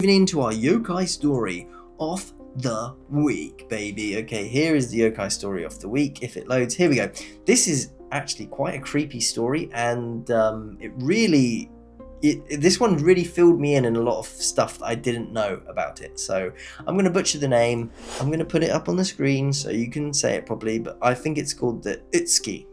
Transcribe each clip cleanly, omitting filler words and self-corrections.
Into our yokai story of the week, baby. Okay, here is the yokai story of the week. If it loads, here we go. This is actually quite a creepy story, and this one really filled me in a lot of stuff that I didn't know about it. So I'm going to butcher the name. I'm going to put it up on the screen so you can say it properly, but I think it's called the Itsuki.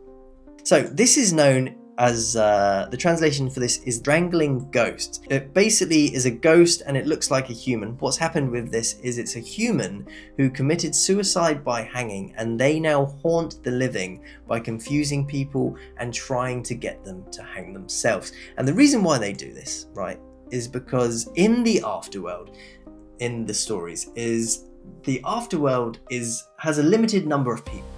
So this is known as the translation for this is strangling ghost. It basically is a ghost and it looks like a human. What's happened with this is it's a human who committed suicide by hanging, and they now haunt the living by confusing people and trying to get them to hang themselves. And the reason why they do this, right, is because in the afterworld, in the stories, is the afterworld has a limited number of people.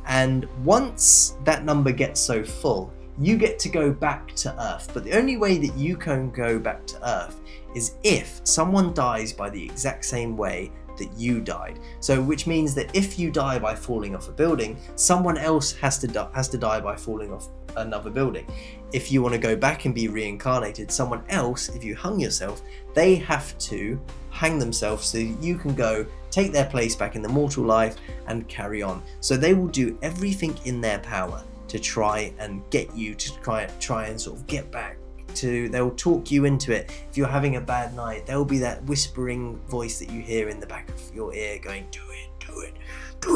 And once that number gets so full, you get to go back to Earth. But the only way that you can go back to Earth is if someone dies by the exact same way that you died. So which means that if you die by falling off a building, someone else has to die by falling off another building. If you want to go back and be reincarnated, someone else, if you hung yourself, they have to hang themselves so you can go take their place back in the mortal life and carry on. So they will do everything in their power to try and get you to try and sort of get back to, they'll talk you into it. If you're having a bad night, there'll be that whispering voice that you hear in the back of your ear going, do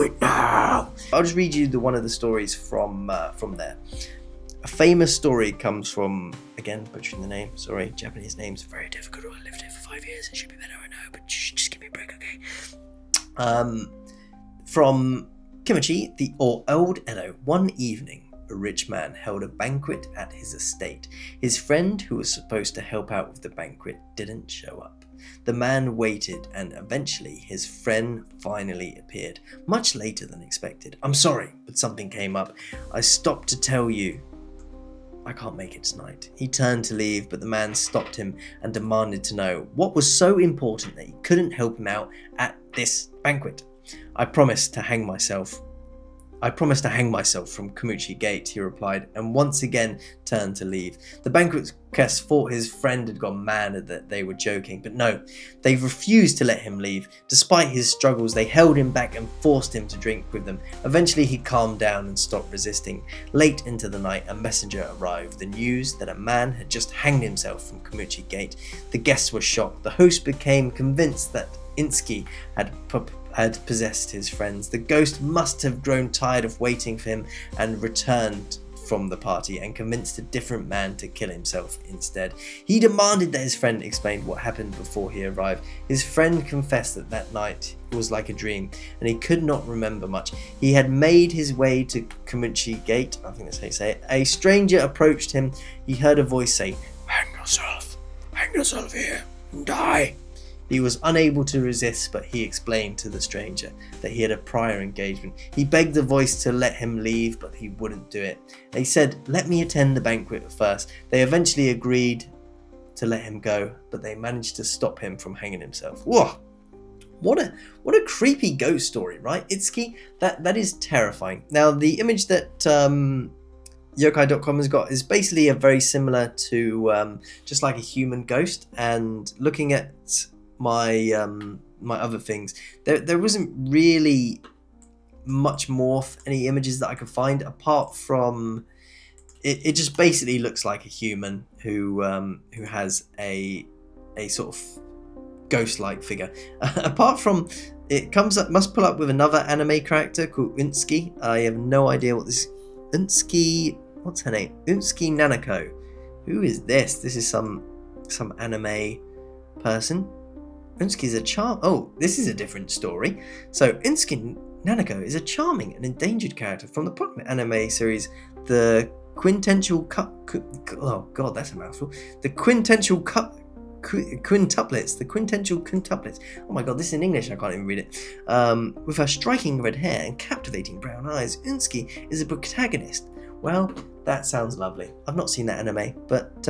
it now. I'll just read you one of the stories from there. A famous story comes from, again, butchering the name, sorry, Japanese names are very difficult. I lived here for 5 years, it should be better, I know, but just give me a break, okay? From Kimichi, the Old Edo. One evening, a rich man held a banquet at his estate. His friend, who was supposed to help out with the banquet, didn't show up. The man waited, and eventually his friend finally appeared, much later than expected. "I'm sorry, but something came up. I stopped to tell you. I can't make it tonight." He turned to leave, but the man stopped him and demanded to know what was so important that he couldn't help him out at this banquet. I promised to hang myself from Kimichi Gate," he replied, and once again turned to leave. The banquet guests thought his friend had gone mad and that they were joking, but no, they refused to let him leave. Despite his struggles, they held him back and forced him to drink with them. Eventually he calmed down and stopped resisting. Late into the night, a messenger arrived with the news that a man had just hanged himself from Kimichi Gate. The guests were shocked. The host became convinced that Itsuki had possessed his friends. The ghost must have grown tired of waiting for him and returned from the party and convinced a different man to kill himself instead. He demanded that his friend explain what happened before he arrived. His friend confessed that night was like a dream and he could not remember much. He had made his way to Kimichi Gate, I think that's how you say it. A stranger approached him. He heard a voice say, hang yourself here and die." He was unable to resist, but he explained to the stranger that he had a prior engagement. He begged the voice to let him leave, but he wouldn't do it. They said, "Let me attend the banquet first." They eventually agreed to let him go, but they managed to stop him from hanging himself. Whoa! What a creepy ghost story, right? Itsuki, that is terrifying. Now, the image that yokai.com has got is basically a very similar to just like a human ghost, and looking at my other things, there wasn't really much more any images that I could find apart from it just basically looks like a human who has a sort of ghost-like figure. Apart from it must pull up with another anime character called Itsuki. I have no idea what this Itsuki, what's her name? Itsuki Nanako. Who is this? This is some anime person. Itsuki's this is a different story. So Itsuki Nanako is a charming and endangered character from the popular anime series The Quintessential that's a mouthful. The Quintessential Quintuplets. The Quintessential Quintuplets. Oh my god, this is in English, I can't even read it. With her striking red hair and captivating brown eyes, Itsuki is a protagonist. Well, that sounds lovely. I've not seen that anime, but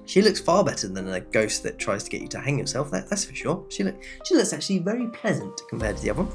she looks far better than a ghost that tries to get you to hang yourself, that's for sure. She looks actually very pleasant compared to the other one.